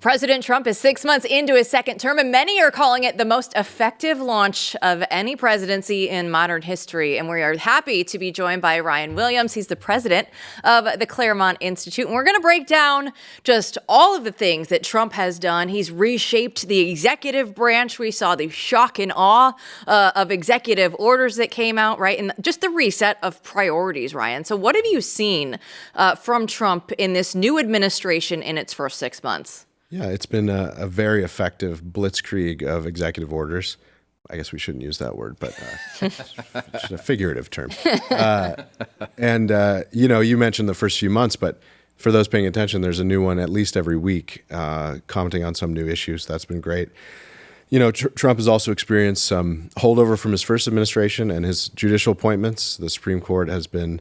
President Trump is 6 months into his second term, and many are calling it the most effective launch of any presidency in modern history. And we are happy to be joined by Ryan Williams. He's the president of the Claremont Institute. And we're going to break down just all of the things that Trump has done. He's reshaped the executive branch. We saw the shock and awe of executive orders that came out, right? And just the reset of priorities, Ryan. So what have you seen from Trump in this new administration in its first 6 months? Yeah, it's been a very effective blitzkrieg of executive orders. I guess we shouldn't use that word, but it's a figurative term. You mentioned the first few months, but for those paying attention, there's a new one at least every week commenting on some new issues. That's been great. You know, Trump has also experienced some holdover from his first administration and his judicial appointments. The Supreme Court has been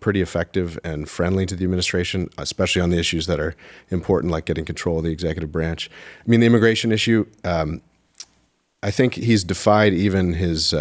pretty effective and friendly to the administration, especially on the issues that are important, like getting control of the executive branch. I mean, the immigration issue, I think he's defied even his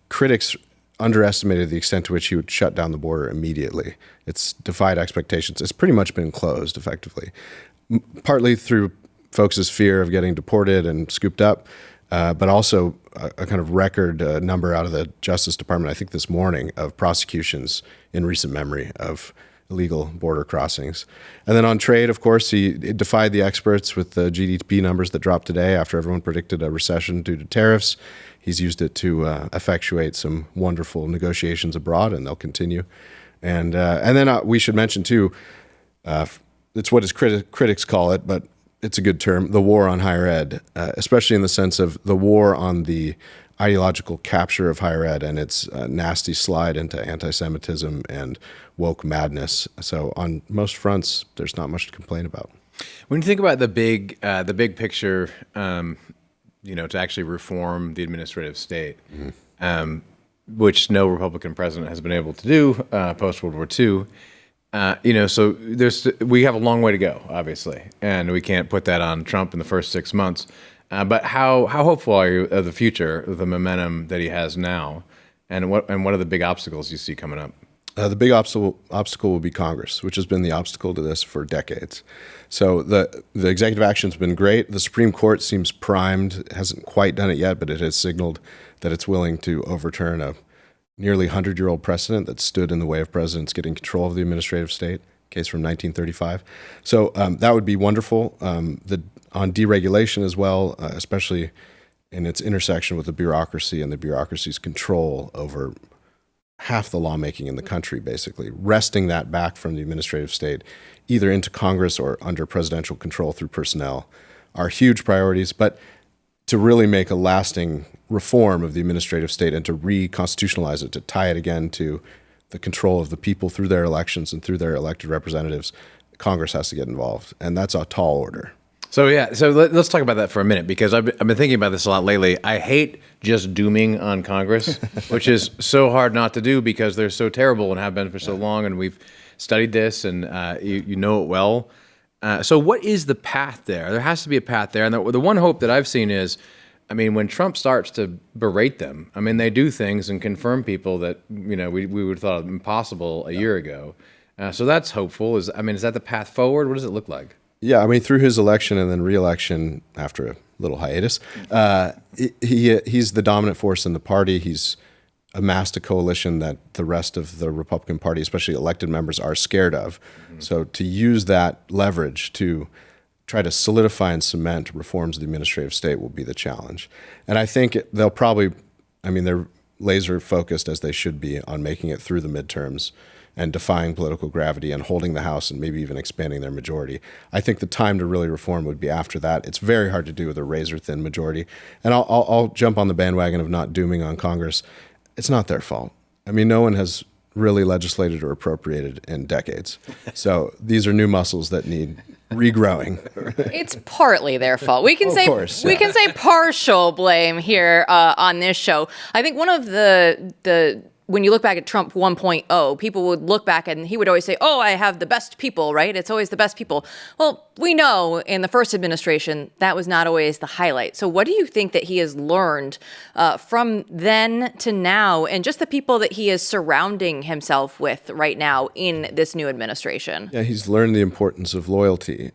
critics underestimated the extent to which he would shut down the border immediately. It's defied expectations. It's pretty much been closed effectively, partly through folks' fear of getting deported and scooped up, but also a kind of record number out of the Justice Department, I think this morning, of prosecutions in recent memory of illegal border crossings. And then on trade, of course, he defied the experts with the GDP numbers that dropped today after everyone predicted a recession due to tariffs. He's used it to effectuate some wonderful negotiations abroad, and they'll continue. And then we should mention, too, it's what his critics call it, but it's a good term, the war on higher ed, especially in the sense of the war on the ideological capture of higher ed and its nasty slide into anti-Semitism and woke madness. So on most fronts, there's not much to complain about. When you think about the big picture, to actually reform the administrative state, which no Republican president has been able to do post World War II. So we have a long way to go, obviously, and we can't put that on Trump in the first 6 months. But how hopeful are you of the future, of the momentum that he has now, and what are the big obstacles you see coming up? The big obstacle will be Congress, which has been the obstacle to this for decades. So the executive action's been great. The Supreme Court seems primed. It hasn't quite done it yet, but it has signaled that it's willing to overturn a nearly 100-year-old precedent that stood in the way of presidents getting control of the administrative state, case from 1935. So that would be wonderful. On deregulation as well, especially in its intersection with the bureaucracy and the bureaucracy's control over half the lawmaking in the country, basically, wresting that back from the administrative state, either into Congress or under presidential control through personnel, are huge priorities. But to really make a lasting reform of the administrative state and to reconstitutionalize it, to tie it again to the control of the people through their elections and through their elected representatives, Congress has to get involved. And that's a tall order. So let's talk about that for a minute, because I've been thinking about this a lot lately. I hate just dooming on Congress, which is so hard not to do because they're so terrible and have been for so long, and we've studied this, and you know it well. So what is the path there? There has to be a path there. And the one hope that I've seen is, when Trump starts to berate them, they do things and confirm people that, we would have thought impossible a year ago. So that's hopeful. Is that the path forward? What does it look like? Yeah, through his election and then re-election after a little hiatus, he's the dominant force in the party. He's amassed a coalition that the rest of the Republican Party, especially elected members, are scared of. Mm-hmm. So to use that leverage to try to solidify and cement reforms of the administrative state will be the challenge. And I think they'll probably, they're laser focused, as they should be, on making it through the midterms and defying political gravity and holding the House and maybe even expanding their majority. I think the time to really reform would be after that. It's very hard to do with a razor-thin majority. And I'll jump on the bandwagon of not dooming on Congress. It's not their fault. No one has really legislated or appropriated in decades. So these are new muscles that need regrowing. It's partly their fault. We can we can say partial blame here on this show. I think one of the when you look back at Trump 1.0, people would look back and he would always say, oh, I have the best people, right? It's always the best people. Well, we know in the first administration, that was not always the highlight. So what do you think that he has learned from then to now, and just the people that he is surrounding himself with right now in this new administration? Yeah, he's learned the importance of loyalty.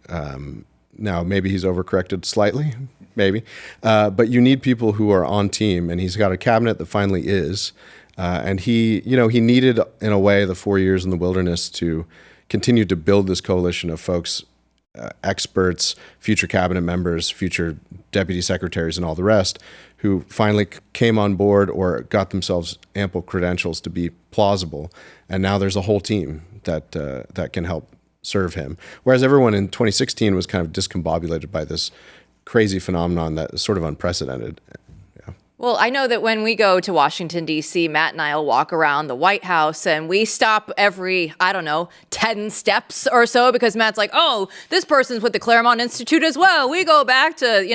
Now, maybe he's overcorrected slightly, maybe. But you need people who are on team, and he's got a cabinet that finally is. And he needed, in a way, the 4 years in the wilderness to continue to build this coalition of folks, experts, future cabinet members, future deputy secretaries, and all the rest, who finally came on board or got themselves ample credentials to be plausible. And now there's a whole team that can help serve him. Whereas everyone in 2016 was kind of discombobulated by this crazy phenomenon that is sort of unprecedented. Well, I know that when we go to Washington, D.C., Matt and I will walk around the White House and we stop every, 10 steps or so because Matt's like, oh, this person's with the Claremont Institute as well. We go back to,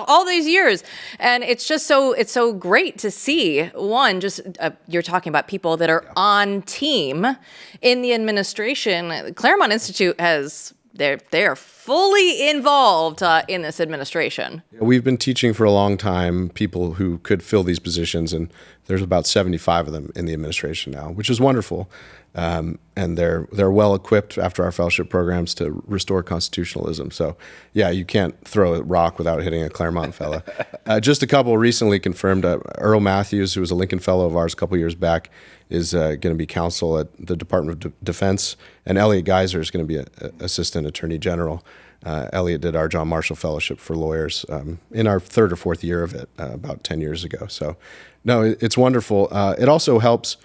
all these years. And it's just it's so great to see, one, just you're talking about people that are on team in the administration. Claremont Institute they're fully involved in this administration. We've been teaching for a long time people who could fill these positions, and there's about 75 of them in the administration now, which is wonderful. And they're well equipped after our fellowship programs to restore constitutionalism. So, yeah, you can't throw a rock without hitting a Claremont fella. Just a couple recently confirmed. Earl Matthews, who was a Lincoln Fellow of ours a couple years back, is going to be counsel at the Department of Defense, and Elliot Geiser is going to be Assistant Attorney General. Elliot did our John Marshall Fellowship for lawyers in our third or fourth year of it about 10 years ago. So, no, it's wonderful. It also helps,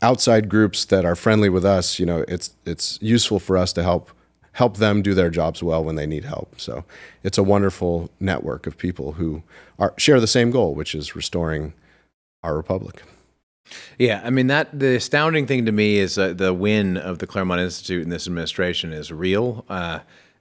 outside groups that are friendly with us. It's useful for us to help them do their jobs well when they need help. So it's a wonderful network of people who share the same goal, which is restoring our republic. Yeah, I mean, the astounding thing to me is the win of the Claremont Institute in this administration is real,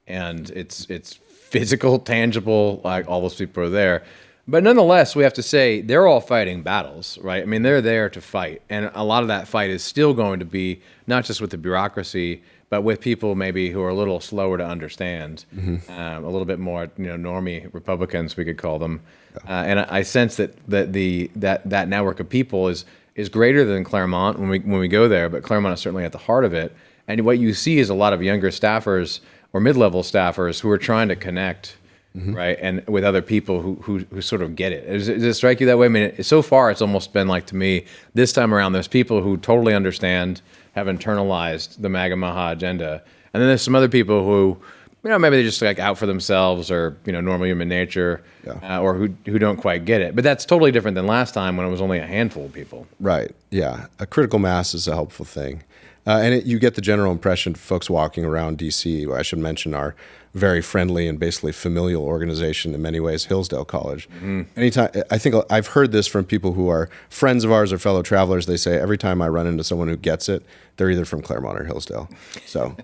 and it's physical, tangible, like all those people are there. But nonetheless, we have to say they're all fighting battles, right? I mean, they're there to fight, and a lot of that fight is still going to be not just with the bureaucracy, but with people maybe who are a little slower to understand, a little bit more, normie Republicans, we could call them. And I sense that network of people is greater than Claremont when we go there, but Claremont is certainly at the heart of it. And what you see is a lot of younger staffers or mid-level staffers who are trying to connect, right, and with other people who sort of get it. Does it strike you that way? I mean, so far it's almost been like, to me, this time around, there's people who totally understand, have internalized the maga agenda, and then there's some other people who, maybe they're just like out for themselves or, normal human nature, or who don't quite get it. But that's totally different than last time when it was only a handful of people. Right. Yeah. A critical mass is a helpful thing. And you get the general impression, folks walking around D.C., I should mention our very friendly and basically familial organization in many ways, Hillsdale College. Anytime, I think I've heard this from people who are friends of ours or fellow travelers. They say every time I run into someone who gets it, they're either from Claremont or Hillsdale. So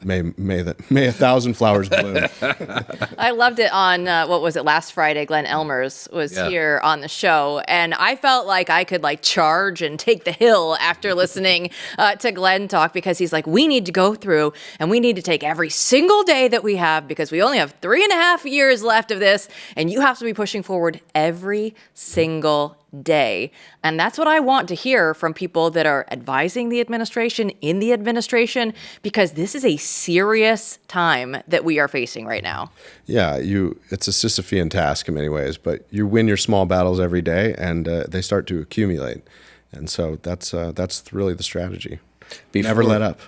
may 1,000 flowers bloom. I loved it on, last Friday, Glenn Elmers was here on the show, and I felt like I could charge and take the hill after listening to Glenn talk, because he's like, we need to go through and we need to take every single day that we have, because we only have 3.5 years left of this, and you have to be pushing forward every single day. And that's what I want to hear from people that are advising the administration, in the administration, because this is a serious time that we are facing right now. Yeah, it's a Sisyphean task in many ways, but you win your small battles every day, and they start to accumulate. And so that's really the strategy. Never let up.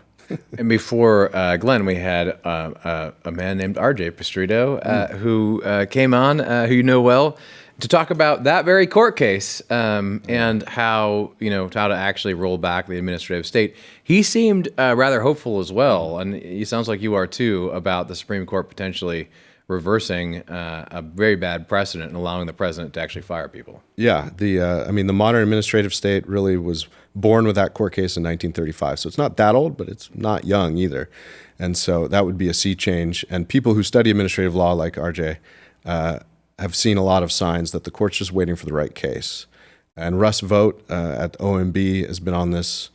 And before Glenn, we had a man named RJ Pestrito who came on, who you know well, to talk about that very court case and how to actually roll back the administrative state. He seemed rather hopeful as well, and it sounds like you are too, about the Supreme Court potentially reversing a very bad precedent and allowing the president to actually fire people. Yeah, the modern administrative state really was born with that court case in 1935. So it's not that old, but it's not young either. And so that would be a sea change. And people who study administrative law like RJ have seen a lot of signs that the court's just waiting for the right case. And Russ Vogt at OMB has been on this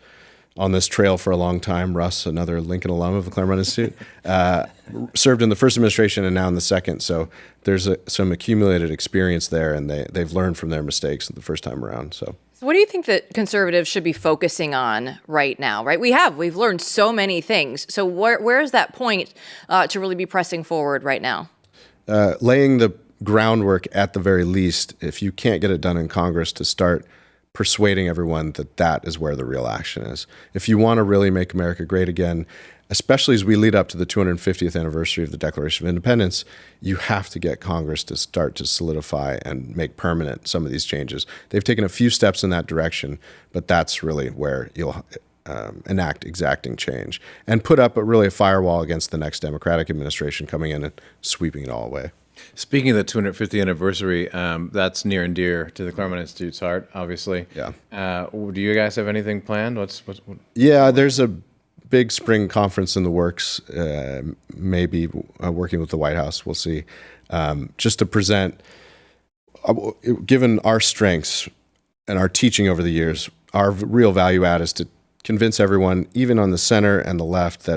trail for a long time. Russ, another Lincoln alum of the Claremont Institute, served in the first administration and now in the second. So there's some accumulated experience there, and they've learned from their mistakes the first time around. So what do you think that conservatives should be focusing on right now? Right, we've learned so many things. So where is that point to really be pressing forward right now? Laying the groundwork at the very least, if you can't get it done in Congress, to start persuading everyone that that is where the real action is. If you want to really make America great again, especially as we lead up to the 250th anniversary of the Declaration of Independence, you have to get Congress to start to solidify and make permanent some of these changes. They've taken a few steps in that direction, but that's really where you'll enact exacting change and put up a firewall against the next Democratic administration coming in and sweeping it all away. Speaking of the 250th anniversary, that's near and dear to the Claremont Institute's heart, obviously. Yeah. Do you guys have anything planned? What? Yeah, there's a big spring conference in the works, maybe working with the White House. We'll see. Just to present, given our strengths and our teaching over the years, our real value add is to convince everyone, even on the center and the left,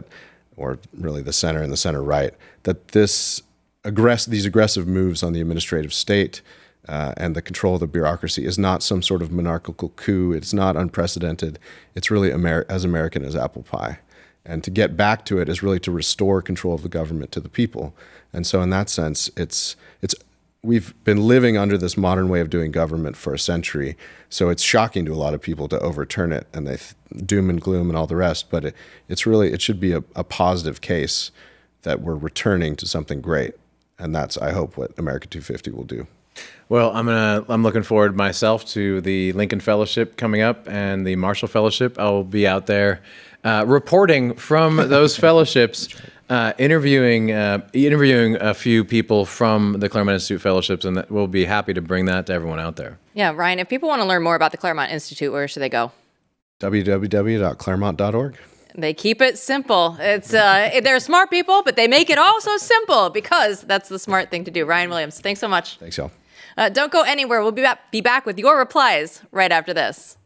or really the center and the center right, that these aggressive moves on the administrative state and the control of the bureaucracy is not some sort of monarchical coup. It's not unprecedented. It's really as American as apple pie. And to get back to it is really to restore control of the government to the people. And so in that sense, we've been living under this modern way of doing government for a century. So it's shocking to a lot of people to overturn it, and they doom and gloom and all the rest. But it should be a positive case that we're returning to something great. And that's, I hope, what America 250 will do. Well, I'm looking forward myself to the Lincoln Fellowship coming up and the Marshall Fellowship. I'll be out there reporting from those fellowships, interviewing a few people from the Claremont Institute Fellowships, and we'll be happy to bring that to everyone out there. Yeah, Ryan, if people want to learn more about the Claremont Institute, where should they go? www.claremont.org. They keep it simple. They're smart people, but they make it all so simple because that's the smart thing to do. Ryan Williams, thanks so much. Thanks, y'all. Don't go anywhere. We'll be back with your replies right after this.